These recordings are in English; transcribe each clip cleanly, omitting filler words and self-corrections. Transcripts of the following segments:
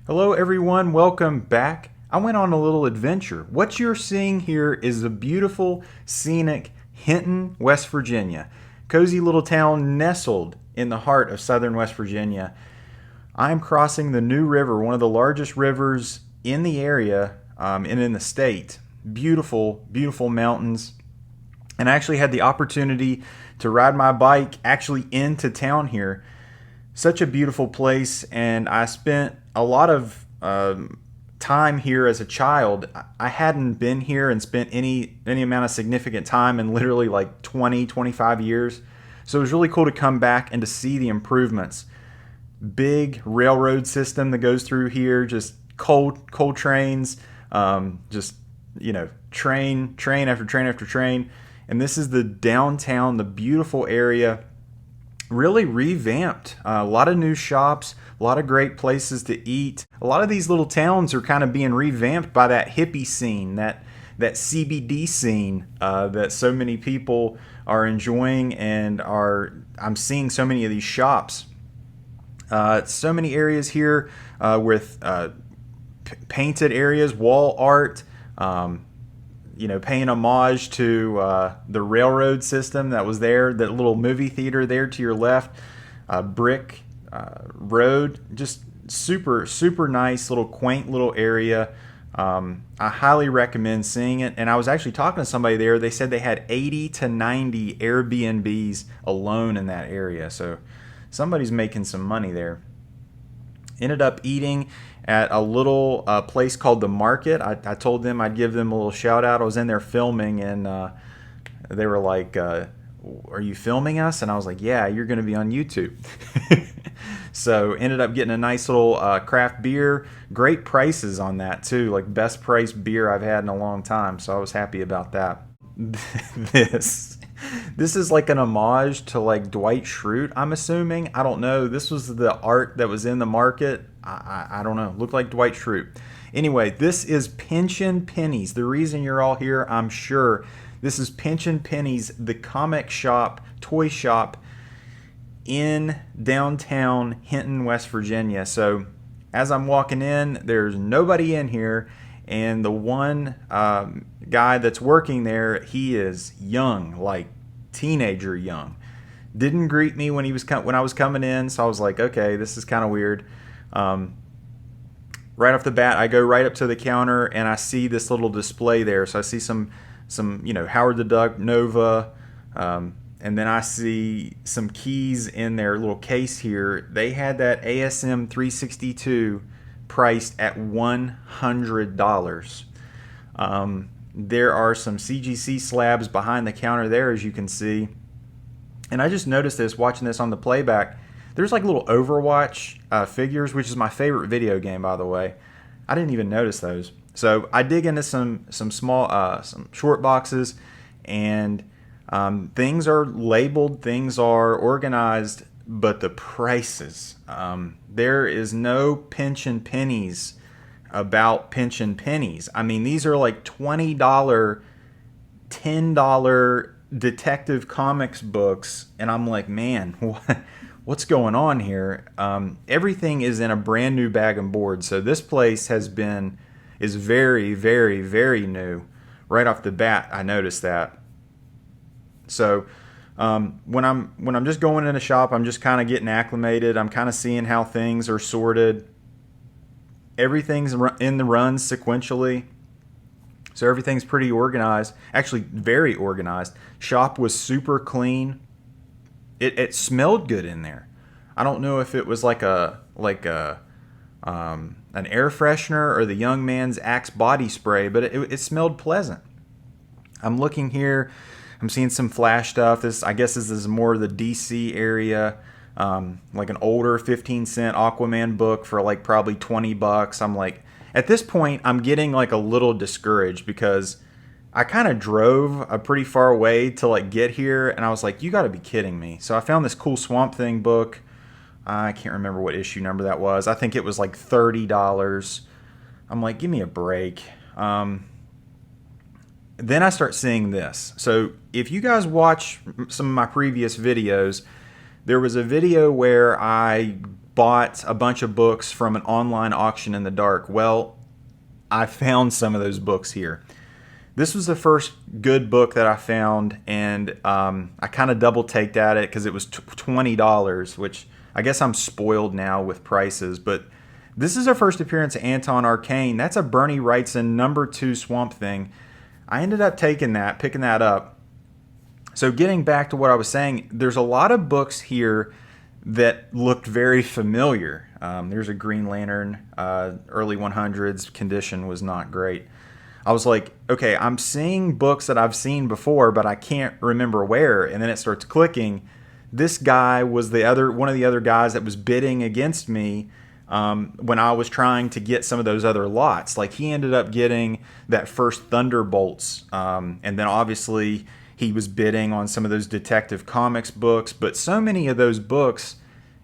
Hello everyone, welcome back. I went on a little adventure. What you're seeing here is the beautiful, scenic Hinton, West Virginia. Cozy little town nestled in the heart of southern West Virginia. I'm crossing the New River, one of the largest rivers in the area and in the state. Beautiful, beautiful mountains. And I actually had the opportunity to ride my bike actually into town here. Such a beautiful place, and I spent a lot of time here as a child. I hadn't been here and spent any amount of significant time in literally like 25 years. So it was really cool to come back and to see the improvements. Big railroad system that goes through here, just coal trains, just train after train after train. And this is the downtown, the beautiful area, really revamped. A lot of new shops, a lot of great places to eat. A lot of these little towns are kind of being revamped by that hippie scene, that CBD scene that so many people are enjoying, and I'm seeing so many of these shops. So many areas here with painted areas, wall art, paying homage to the railroad system that was there, that little movie theater there to your left, brick road, just super, super nice little quaint little area. I highly recommend seeing it. And I was actually talking to somebody there. They said they had 80 to 90 Airbnbs alone in that area. So somebody's making some money there. Ended up eating at a little place called The Market. I told them I'd give them a little shout out. I was in there filming, and they were like, are you filming us? And I was like, yeah, you're going to be on YouTube. So ended up getting a nice little craft beer. Great prices on that too, like best priced beer I've had in a long time. So I was happy about that. This is like an homage to like Dwight Schrute, I'm assuming. I don't know. This was the art that was in The Market. I don't know. Looked like Dwight Schrute. Anyway, this is Pinchin Pennies. The reason you're all here, I'm sure. This is Pinchin Pennies, the comic shop, toy shop in downtown Hinton, West Virginia. So as I'm walking in, there's nobody in here. And the one guy that's working there, he is young, like teenager young. Didn't greet me when I was coming in, so I was like, okay, this is kind of weird. Right off the bat, I go right up to the counter and I see this little display there. So I see some Howard the Duck Nova, and then I see some keys in their little case here. They had that ASM 362 priced at $100. There are some CGC slabs behind the counter there, as you can see. And I just noticed this watching this on the playback. There's like little Overwatch figures, which is my favorite video game, by the way. I didn't even notice those. So I dig into some small, some short boxes, and things are labeled, things are organized, but the prices, there is no Pinchin Pennies about Pinchin Pennies. I mean, these are like $20, $10 Detective Comics books, and I'm like, man, what's going on here? Everything is in a brand new bag and board. So this place is very, very, very new. Right off the bat, I noticed that. So when I'm just going in a shop, I'm just kind of getting acclimated. I'm kind of seeing how things are sorted. Everything's in the runs sequentially. So everything's pretty organized. Actually, very organized. Shop was super clean. It smelled good in there. I don't know if it was like an air freshener or the Young Man's Axe body spray, but it smelled pleasant. I'm looking here. I'm seeing some Flash stuff. I guess this is more of the DC area. Like an older 15-cent Aquaman book for like probably $20. I'm like, at this point, I'm getting like a little discouraged because I kind of drove a pretty far way to like get here, and I was like, you got to be kidding me. So I found this cool Swamp Thing book. I can't remember what issue number that was. I think it was like $30. I'm like, give me a break. Then I start seeing this. So if you guys watch some of my previous videos, there was a video where I bought a bunch of books from an online auction in the dark. Well, I found some of those books here. This was the first good book that I found, and I kind of double-taked at it because it was $20, which I guess I'm spoiled now with prices, but this is our first appearance of Anton Arcane. That's a Bernie Wrightson #2 Swamp Thing. I ended up picking that up. So getting back to what I was saying, there's a lot of books here that looked very familiar. There's a Green Lantern, early 100s, condition was not great. I was like, okay, I'm seeing books that I've seen before, but I can't remember where. And then it starts clicking. This guy was one of the other guys that was bidding against me when I was trying to get some of those other lots. Like, he ended up getting that first Thunderbolts, and then obviously he was bidding on some of those Detective Comics books. But so many of those books,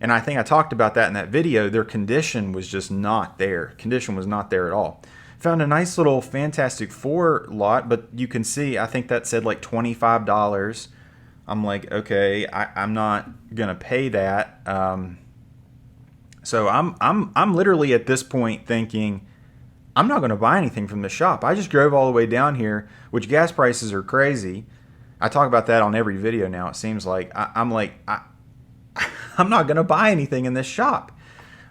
and I think I talked about that in that video, their condition was just not there. Condition was not there at all. Found a nice little Fantastic Four lot, but you can see, I think that said like $25. I'm like, okay, I'm not gonna pay that. So I'm literally at this point thinking, I'm not gonna buy anything from the shop. I just drove all the way down here, which gas prices are crazy. I talk about that on every video now. It seems like I'm not gonna buy anything in this shop.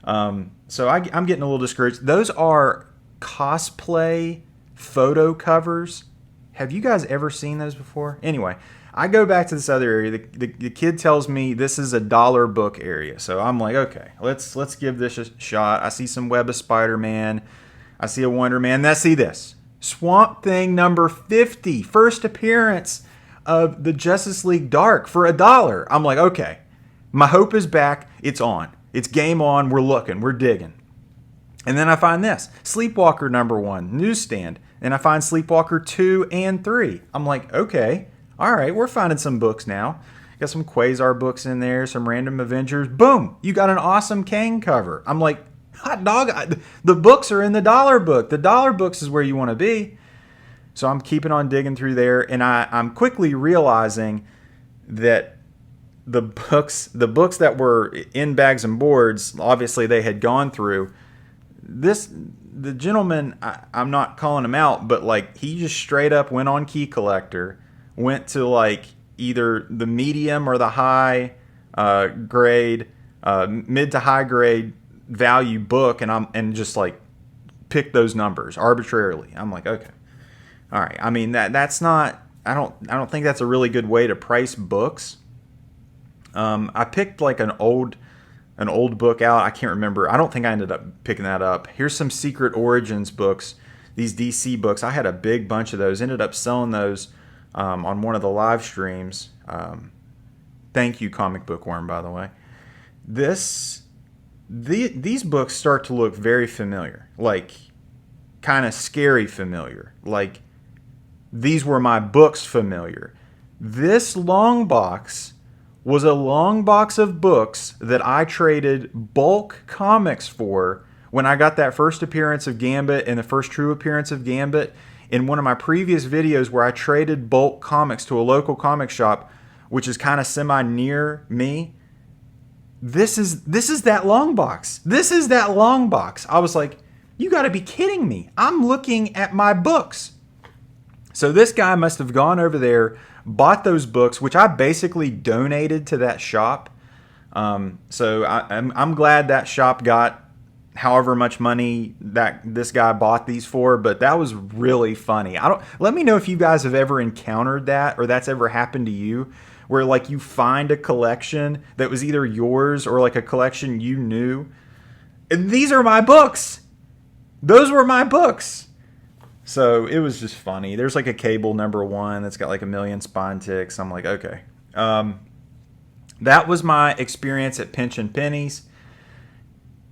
So I'm getting a little discouraged. Those are cosplay photo covers. Have you guys ever seen those before? Anyway, I go back to this other area. The kid tells me this is a dollar book area. So I'm like, okay, let's give this a shot. I see some Web of Spider-Man. I see a Wonder Man. I see this. Swamp Thing #50. First appearance of the Justice League Dark for $1. I'm like, okay, my hope is back. It's on. It's game on. We're looking. We're digging. And then I find this, Sleepwalker #1, newsstand. And I find Sleepwalker 2 and 3. I'm like, okay, all right, we're finding some books now. Got some Quasar books in there, some Random Avengers. Boom, you got an awesome Kang cover. I'm like, hot dog, the books are in the dollar book. The dollar books is where you want to be. So I'm keeping on digging through there, and I'm quickly realizing that the books that were in bags and boards, obviously they had gone through. The gentleman, I'm not calling him out, but like, he just straight up went on Key Collector, went to like either the medium or the high grade, mid to high grade value book, and just like picked those numbers arbitrarily. I'm like, okay, all right. I mean, that's not. I don't think that's a really good way to price books. I picked like an old book out. I can't remember. I don't think I ended up picking that up. Here's some Secret Origins books. These DC books. I had a big bunch of those. Ended up selling those on one of the live streams. Thank you, Comic Book Worm, by the way. These books start to look very familiar. Like, kind of scary familiar. Like, these were my books familiar. This long box was a long box of books that I traded bulk comics for when I got that first appearance of Gambit and the first true appearance of Gambit in one of my previous videos where I traded bulk comics to a local comic shop, which is kind of semi near me. This is that long box. This is that long box. I was like, you got to be kidding me. I'm looking at my books. So this guy must have gone over there, bought those books, which I basically donated to that shop. So I'm glad that shop got however much money that this guy bought these for, but that was really funny. Let me know if you guys have ever encountered that, or that's ever happened to you, where like you find a collection that was either yours or like a collection you knew. And these are my books. Those were my books. So it was just funny. There's like a Cable #1 that's got like 1 million spine ticks. I'm like, okay. That was my experience at Pinchin Pennies.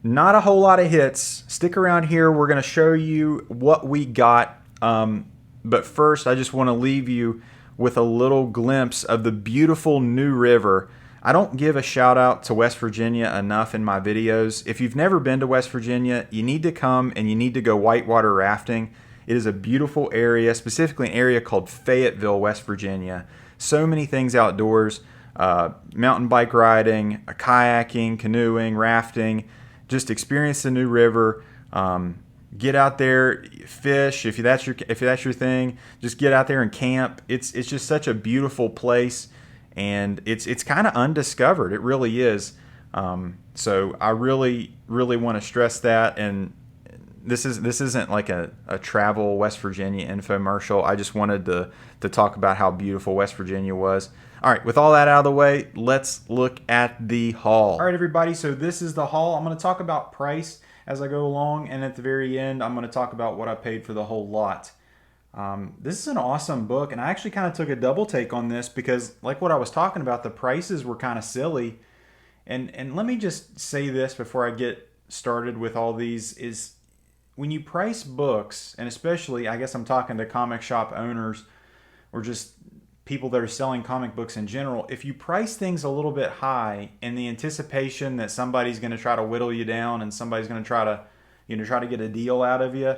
Not a whole lot of hits. Stick around here. We're going to show you what we got. But first, I just want to leave you with a little glimpse of the beautiful New River. I don't give a shout out to West Virginia enough in my videos. If you've never been to West Virginia, you need to come and you need to go whitewater rafting. It is a beautiful area, specifically an area called Fayetteville, West Virginia. So many things outdoors. mountain bike riding, kayaking, canoeing, rafting. Just experience the new river. Get out there, fish if that's your thing. Just get out there and camp. It's just such a beautiful place, and it's kind of undiscovered. It really is. So I really want to stress that. And this isn't like a travel West Virginia infomercial. I just wanted to talk about how beautiful West Virginia was. All right, with all that out of the way, let's look at the haul. All right, everybody, so this is the haul. I'm going to talk about price as I go along, and at the very end, I'm going to talk about what I paid for the whole lot. This is an awesome book, and I actually kind of took a double take on this because, like what I was talking about, the prices were kind of silly. And let me just say this before I get started with all these, is when you price books, and especially, I guess I'm talking to comic shop owners or just people that are selling comic books in general, if you price things a little bit high in the anticipation that somebody's going to try to whittle you down and somebody's going to try to get a deal out of you,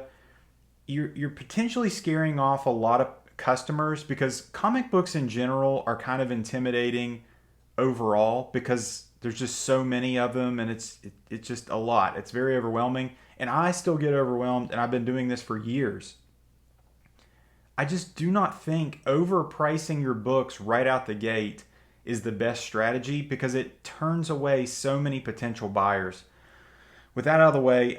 you're potentially scaring off a lot of customers, because comic books in general are kind of intimidating overall because there's just so many of them, and it's just a lot. It's very overwhelming, and I still get overwhelmed, and I've been doing this for years. I just do not think overpricing your books right out the gate is the best strategy, because it turns away so many potential buyers. With that out of the way,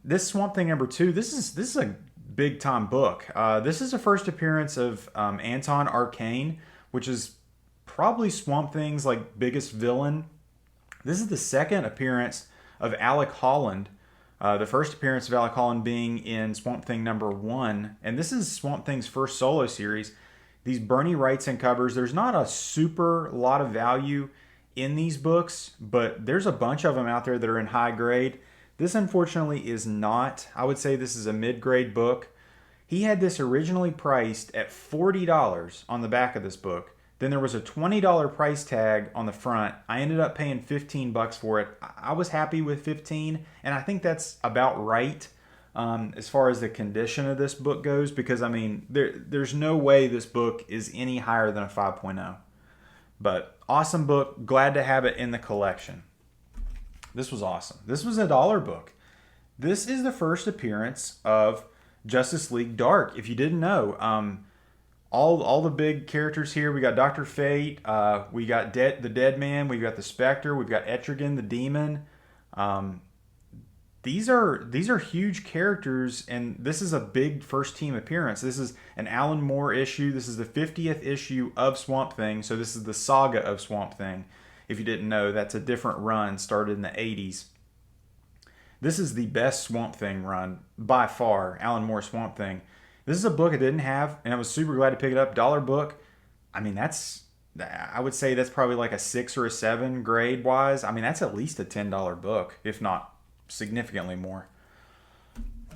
this Swamp Thing #2, this is a big time book. This is the first appearance of Anton Arcane, which is probably Swamp Thing's like biggest villain. This is the second appearance of Alec Holland. The first appearance of Alec Holland being in Swamp Thing #1, and this is Swamp Thing's first solo series. These Bernie Wrightson covers, there's not a super lot of value in these books, but there's a bunch of them out there that are in high grade. This unfortunately is not. I would say this is a mid-grade book. He had this originally priced at $40 on the back of this book. Then there was a $20 price tag on the front. I ended up paying $15 for it. I was happy with $15, and I think that's about right as far as the condition of this book goes, because I mean, there's no way this book is any higher than a 5.0. But awesome book. Glad to have it in the collection. This was awesome. This was a $1 book. This is the first appearance of Justice League Dark. If you didn't know, all the big characters here. We got Dr. Fate. We got the Dead Man. We've got the Spectre. We've got Etrigan the Demon. These are huge characters, and this is a big first team appearance. This is an Alan Moore issue. This is the 50th issue of Swamp Thing. So this is the saga of Swamp Thing. If you didn't know, that's a different run, started in the 80s. This is the best Swamp Thing run by far, Alan Moore Swamp Thing. This is a book I didn't have, and I was super glad to pick it up. $1 book. I mean, I would say that's probably like a 6 or a 7 grade wise. I mean, that's at least a $10 book, if not significantly more.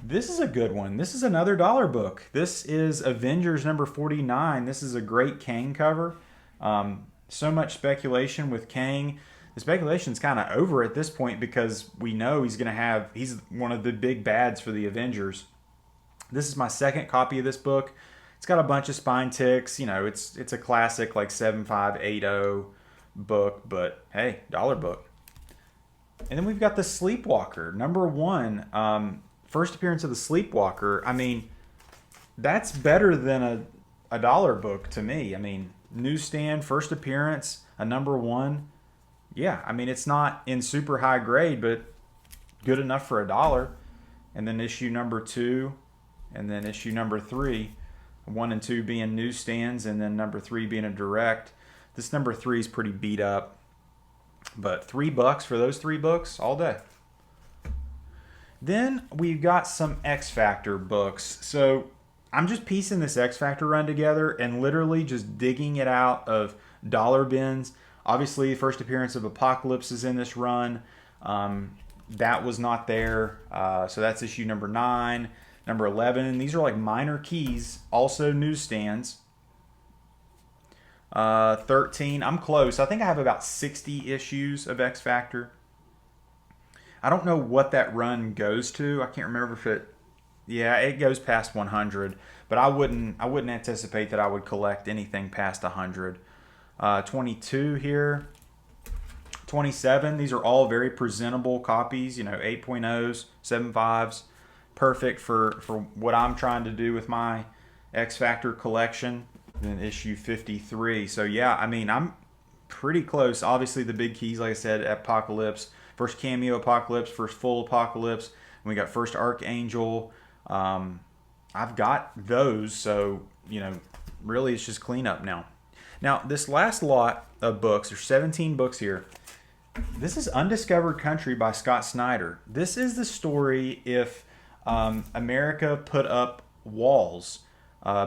This is a good one. This is another $1 book. This is Avengers #49. This is a great Kang cover. So much speculation with Kang. The speculation's kind of over at this point because we know he's one of the big bads for the Avengers. This is my second copy of this book. It's got a bunch of spine ticks. You know, it's a classic like 7580 book, but hey, $1 book. And then we've got the Sleepwalker #1. First appearance of the Sleepwalker. I mean, that's better than a $1 book to me. I mean, newsstand, first appearance, a #1. Yeah, I mean, it's not in super high grade, but good enough for $1. And then issue #2, and then issue #3. 1 and 2 being newsstands, and then #3 being a direct. This #3 is pretty beat up, but $3 for those 3 books all day. Then we've got some X Factor books. So I'm just piecing this X Factor run together and literally just digging it out of dollar bins. Obviously, first appearance of Apocalypse is in this run. That was not there. So that's issue #9, #11. These are like minor keys, also newsstands. 13. I'm close. I think I have about 60 issues of X Factor. I don't know what that run goes to. I can't remember if it goes past 100, but I wouldn't anticipate that I would collect anything past 100. 22 here, 27. These are all very presentable copies, 8.0s, 7.5s. Perfect for what I'm trying to do with my X Factor collection. Then issue 53. So yeah, I mean, I'm pretty close. Obviously, the big keys, like I said, Apocalypse, first cameo Apocalypse, first full Apocalypse, and we got first Archangel. I've got those, so really it's just cleanup now. Now, this last lot of books, there's 17 books here. This is Undiscovered Country by Scott Snyder. This is the story if America put up walls,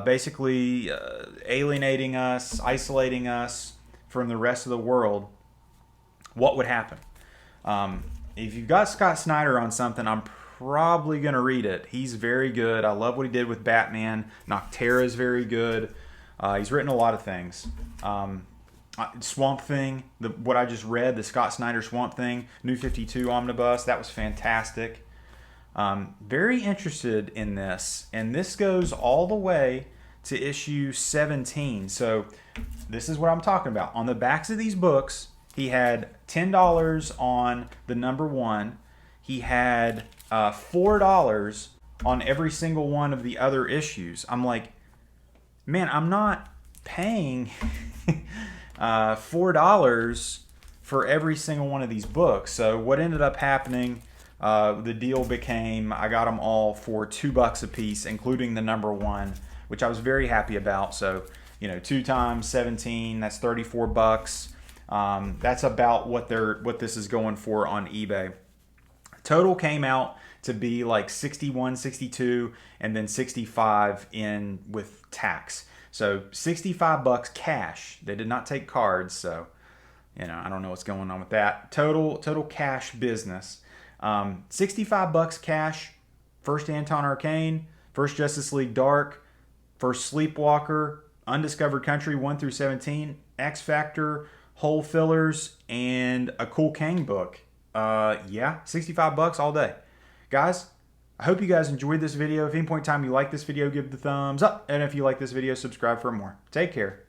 basically alienating us, isolating us from the rest of the world. What would happen? If you've got Scott Snyder on something, I'm probably going to read it. He's very good. I love what he did with Batman. Noctera is very good. He's written a lot of things. Swamp Thing, what I just read, the Scott Snyder Swamp Thing, New 52 Omnibus, that was fantastic. Very interested in this, and this goes all the way to issue 17. So this is what I'm talking about. On the backs of these books, he had $10 on the number one. He had $4 on every single one of the other issues. I'm like, man, I'm not paying $4 for every single one of these books. So what ended up happening, the deal became I got them all for $2 a piece, including the number one, which I was very happy about. So 2 times 17, that's $34. That's about what this is going for on eBay. Total came out to be like 61, 62, and then 65 in with tax. So $65 cash. They did not take cards, so I don't know what's going on with that. Total cash business. $65 cash. First Anton Arcane, first Justice League Dark, first Sleepwalker, Undiscovered Country 1 through 17, X Factor, Hole Fillers, and a Cool Kang book. Yeah, $65 all day. Guys, I hope you guys enjoyed this video. If at any point in time you like this video, give the thumbs up. And if you like this video, subscribe for more. Take care.